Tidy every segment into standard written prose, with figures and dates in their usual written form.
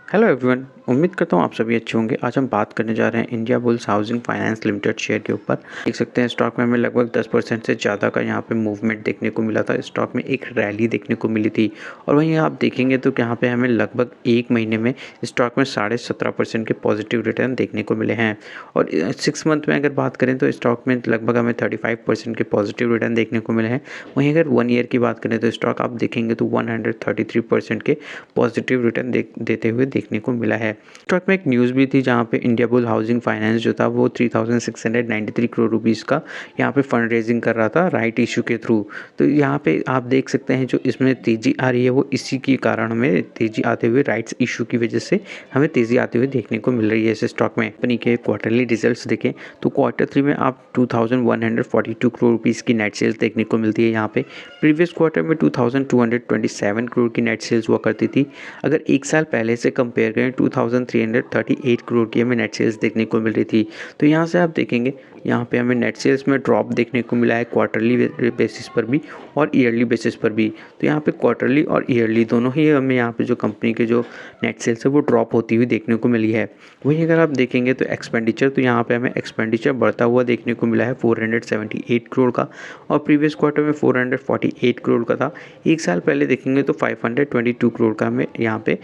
Hello everyone, उम्मीद करता हूँ आप सभी अच्छे होंगे। आज हम बात करने जा रहे हैं India bulls housing finance limited share के ऊपर। देख सकते हैं स्टॉक में हमें लगभग 10% से ज़्यादा का यहाँ पे मूवमेंट देखने को मिला था। स्टॉक में एक रैली देखने को मिली थी और वहीं आप देखेंगे तो यहाँ पे हमें लगभग एक महीने में स्टॉक में 17.5% के पॉजिटिव रिटर्न देखने को मिले हैं। और 6 मंथ में अगर बात करें तो स्टॉक में लगभग हमें 35% के पॉजिटिव रिटर्न देखने को मिले हैं। वहीं अगर 1 ईयर की बात करें तो स्टॉक आप देखेंगे तो 133% के पॉजिटिव रिटर्न देते हुए देखने को मिला है। स्टॉक में एक न्यूज़ भी थी जहाँ पे इंडिया बुल हाउसिंग फाइनेंस जो था वो 3693 करोड़ रुपीस का यहाँ पे फंड रेजिंग कर रहा था राइट इशू के थ्रू। तो यहाँ पे आप देख सकते हैं जो इसमें तेज़ी आ रही है वो इसी के कारण हमें तेज़ी आते हुए राइट्स इशू की वजह से हमें तेज़ी आते हुए देखने को मिल रही है। इस स्टॉक में कंपनी के क्वार्टरली रिजल्ट्स देखें तो Q3 में आप 2142 करोड़ रुपीस की नेट सेल्स देखने को मिलती है। यहाँ पे प्रीवियस क्वार्टर में 2227 करोड़ की नेट सेल्स हुआ करती थी। अगर एक साल पहले से कंपेयर करें 2338 करोड़ की हमें नेट सेल्स देखने को मिल रही थी। तो यहाँ से आप देखेंगे यहाँ पे हमें नेट सेल्स में ड्रॉप देखने को मिला है क्वार्टरली बेसिस पर भी और ईयरली बेसिस पर भी। तो यहाँ पे क्वार्टरली और ईयरली दोनों ही हमें यहाँ पे जो कंपनी के जो नेट सेल्स है वो ड्रॉप होती हुई देखने को मिली है। वहीं अगर आप देखेंगे तो एक्सपेंडिचर, तो यहाँ पे हमें एक्सपेंडिचर बढ़ता हुआ देखने को मिला है 478 करोड़ का और प्रीवियस क्वार्टर में 448 करोड़ का था। एक साल पहले देखेंगे तो 522 करोड़ का हमें यहाँ पे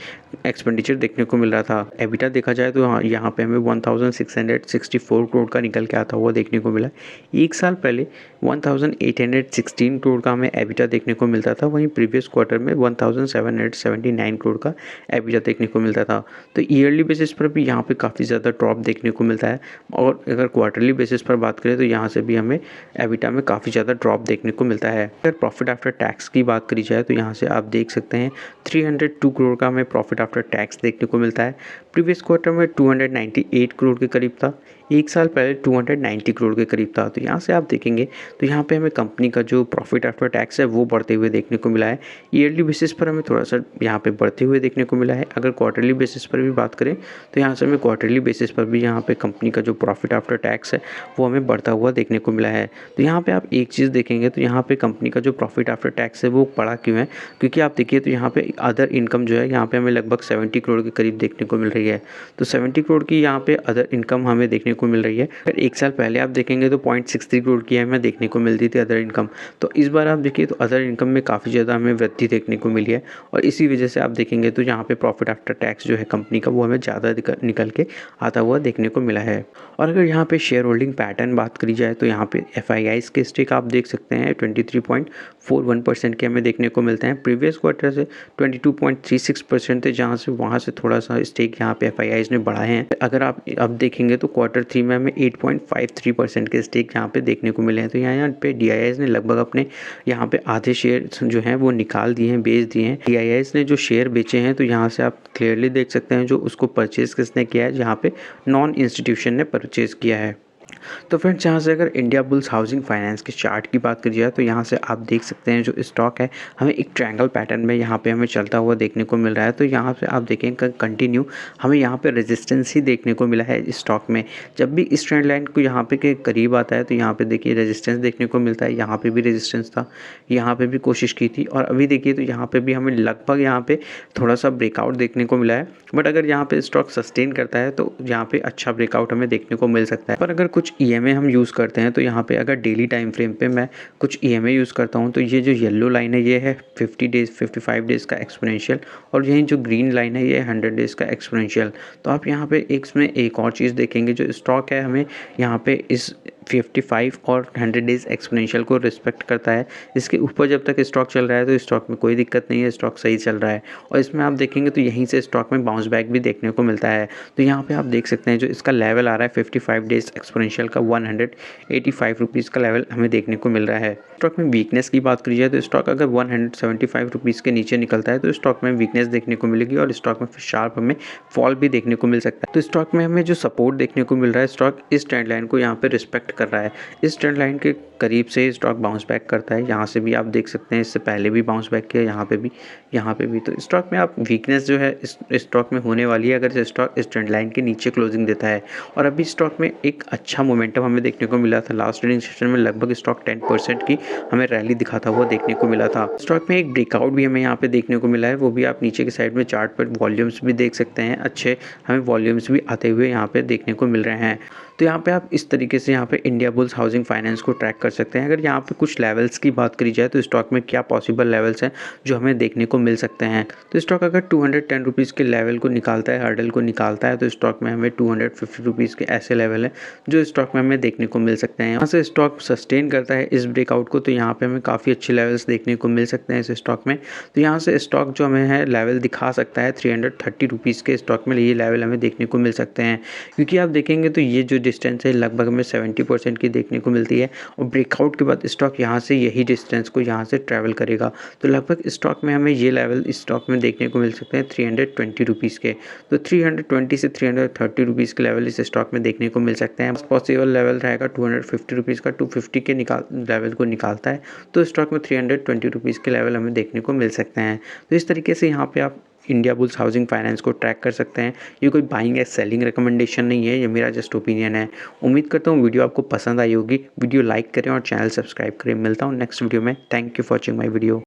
एक्सपेंडिचर देखने को मिल रहा था। एबिटा देखा जाए तो यहाँ पे हमें 1664 करोड़ का निकल के आता हुआ देखने को मिला। एक साल पहले 1816 करोड़ का हमें एबिटा देखने को मिलता था। वहीं प्रीवियस क्वार्टर में 1779 करोड़ का एबिटा देखने को मिलता था। तो ईयरली बेसिस पर भी यहाँ पे काफ़ी ज़्यादा ड्रॉप देखने को मिलता है और अगर क्वार्टरली बेसिस पर बात करें तो यहाँ से भी हमें एबिटा में काफ़ी ज़्यादा ड्रॉप देखने को मिलता है। अगर प्रॉफिट आफ्टर टैक्स की बात करी जाए तो यहाँ से आप देख सकते हैं 302 करोड़ का हमें प्रॉफिट आफ्टर टैक्स देखने को मिलता है। प्रीवियस क्वार्टर में 298 करोड़ के करीब था। एक साल पहले 290 करोड़ के करीब था। तो यहाँ से आप देखेंगे तो यहाँ पे हमें कंपनी का जो प्रॉफिट आफ्टर टैक्स है वो बढ़ते हुए देखने को मिला है। ईयरली बेसिस पर हमें थोड़ा सा यहाँ पे बढ़ते हुए देखने को मिला है। अगर क्वार्टरली बेसिस पर भी बात करें तो यहाँ से हमें क्वार्टरली बेसिस पर भी यहाँ पे कंपनी का जो प्रॉफिट आफ्टर टैक्स है वो हमें बढ़ता हुआ देखने को मिला है। तो यहाँ पे आप एक चीज़ देखेंगे तो यहाँ पे कंपनी का जो प्रॉफिट आफ्टर टैक्स है वो बढ़ा क्यों है, क्योंकि आप देखिए तो यहाँ पे अदर इनकम जो है यहाँ पे हमें लगभग 70 करोड़ के करीब देखने को मिल रही है। तो 70 करोड़ की यहाँ पे अदर इनकम हमें देखने को मिल रही है। अगर एक साल पहले आप देखेंगे तो 0.63 करोड़ की हमें देखने को मिलती थी अदर इनकम। तो इस बार आप देखिए तो अदर इनकम में काफ़ी ज़्यादा हमें वृद्धि देखने को मिली है और इसी वजह से आप देखेंगे तो यहाँ पे प्रॉफिट आफ्टर टैक्स जो है कंपनी का वो हमें ज़्यादा निकल के आता हुआ देखने को मिला है। और अगर यहाँ पे शेयर होल्डिंग पैटर्न बात करी जाए तो यहाँ पे FIIs के स्टेक आप देख सकते हैं 23.41% के हमें देखने को मिलते हैं। प्रीवियस क्वार्टर से 22.36% थे, जहाँ से वहाँ से थोड़ा सा स्टेक यहाँ पे FIIs ने बढ़ाए हैं। अगर आप अब देखेंगे तो Q3 में हमें 8.53% के स्टेक यहाँ पे देखने को मिले हैं। तो यहाँ पे DIIs ने लगभग अपने यहाँ पे आधे शेयर जो हैं वो निकाल दिए हैं, बेच दिए हैं। DIIs ने जो शेयर बेचे हैं तो यहाँ से आप क्लियरली देख सकते हैं जो उसको परचेज़ किसने किया है, जहाँ पे नॉन इंस्टीट्यूशन ने परचेज़ किया है। तो फ्रेंड्स यहाँ से अगर इंडिया बुल्स हाउसिंग फाइनेंस के चार्ट की बात करी जाए तो यहाँ से आप देख सकते हैं जो स्टॉक है हमें एक ट्रायंगल पैटर्न में यहाँ पे हमें चलता हुआ देखने को मिल रहा है। तो यहाँ से आप देखें कंटिन्यू हमें यहाँ पे रेजिस्टेंस ही देखने को मिला है स्टॉक में। जब भी इस ट्रेंड लाइन को यहाँ पे के करीब आता है तो यहाँ पे देखिए रेजिस्टेंस देखने को मिलता है। यहाँ पे भी रेजिस्टेंस था, यहाँ पे भी कोशिश की थी और अभी देखिए तो यहाँ पे भी हमें लगभग यहाँ पे थोड़ा सा ब्रेकआउट देखने को मिला है। बट अगर यहाँ पे स्टॉक सस्टेन करता है तो यहाँ पे अच्छा ब्रेकआउट हमें देखने को मिल सकता है। पर अगर कुछ EMA हम यूज़ करते हैं तो यहाँ पे अगर डेली टाइम फ्रेम पे मैं कुछ EMA यूज़ करता हूँ तो ये जो येलो लाइन है ये है 50 डेज़ 55 डेज़ का एक्सपोनेंशियल और यही जो ग्रीन लाइन है ये 100 डेज़ का एक्सपोनेंशियल। तो आप यहाँ पे इसमें एक और चीज़ देखेंगे जो स्टॉक है हमें यहाँ पे इस 55 और 100 डेज़ एक्सपोनेंशियल को रिस्पेक्ट करता है। इसके ऊपर जब तक स्टॉक चल रहा है तो स्टॉक में कोई दिक्कत नहीं है, स्टॉक सही चल रहा है। और इसमें आप देखेंगे तो यहीं से स्टॉक में बाउंस बैक भी देखने को मिलता है। तो यहाँ पे आप देख सकते हैं जो इसका लेवल आ रहा है 55 डेज़ एक्सपोनेंशियल का 185 रुपीज़ का लेवल हमें देखने को मिल रहा है। स्टॉक में वीकनेस की बात करी जाए तो स्टॉक अगर 175 रुपीज़ के नीचे निकलता है तो स्टॉक में वीकनेस देखने को मिलेगी और स्टॉक में फिर शार्प हमें फॉल भी देखने को मिल सकता है। तो स्टॉक में हमें जो सपोर्ट देखने को मिल रहा है स्टॉक इस ट्रेंड लाइन को यहाँ पे रिस्पेक्ट कर रहा है। इस ट्रेंड लाइन के करीब से स्टॉक बाउंस बैक करता है। यहाँ से भी आप देख सकते हैं, इससे पहले भी बाउंस बैक किया, यहाँ पे भी। तो स्टॉक में आप वीकनेस जो है इस स्टॉक में होने वाली है अगर स्टॉक इस ट्रेंड लाइन के नीचे क्लोजिंग देता है। और अभी स्टॉक में एक अच्छा मोमेंटम हमें देखने को मिला था। लास्ट ट्रेडिंग सेशन में लगभग स्टॉक 10% की हमें रैली दिखाता हुआ देखने को मिला था। स्टॉक में एक ब्रेकआउट भी हमें यहाँ पे देखने को मिला है, वो भी आप नीचे की साइड में चार्ट पर वॉल्यूम्स भी देख सकते हैं। अच्छे हमें वॉल्यूम्स भी आते हुए यहाँ पे देखने को मिल रहे हैं। तो यहाँ पे आप इस तरीके से यहाँ पे इंडिया बुल्स हाउसिंग फाइनेंस को ट्रैक कर सकते हैं। अगर यहाँ पे कुछ लेवल्स की बात करी जाए तो स्टॉक में क्या पॉसिबल लेवल्स हैं जो हमें देखने को मिल सकते हैं। तो स्टॉक अगर 210 रुपीज़ के लेवल को निकालता है, हर्डल को निकालता है, तो स्टॉक में हमें 250 रुपीज़ के ऐसे लेवल है जो स्टॉक में हमें देखने को मिल सकते हैं। यहाँ से स्टॉक सस्टेन करता है इस ब्रेकआउट को, तो यहाँ पे हमें काफ़ी अच्छे लेवल्स देखने को मिल सकते हैं इस स्टॉक में। तो यहाँ से स्टॉक जो हमें है लेवल दिखा सकता है 330 रुपीज़ के स्टॉक में ये लेवल हमें देखने को मिल सकते हैं। क्योंकि आप देखेंगे तो ये जो डिस्टेंस है लगभग हमें 70% की देखने को मिलती है और ब्रेकआउट के बाद स्टॉक यहाँ से यही डिस्टेंस को यहाँ से ट्रैवल करेगा। तो लगभग स्टॉक में हमें ये लेवल इस स्टॉक में देखने को मिल सकते हैं 320 रुपीज़ के। तो 320 से 330 रुपीज़ के लेवल इस स्टॉक में देखने को मिल सकते हैं। पॉसिबल लेवल रहेगा 250 रुपीज़ का। 250 के लेवल को निकालता है तो स्टॉक में 320 रुपीज़ के लेवल हमें देखने को मिल सकते हैं। तो इस तरीके से यहाँ पे आप इंडिया बुल्स हाउसिंग फाइनेंस को ट्रैक कर सकते हैं। ये कोई बाइंग या सेलिंग रिकमेंडेशन नहीं है, ये मेरा जस्ट ओपिनियन है। उम्मीद करता हूँ वीडियो आपको पसंद आई होगी। वीडियो लाइक करें और चैनल सब्सक्राइब करें। मिलता हूँ नेक्स्ट वीडियो में। Thank you for watching my video.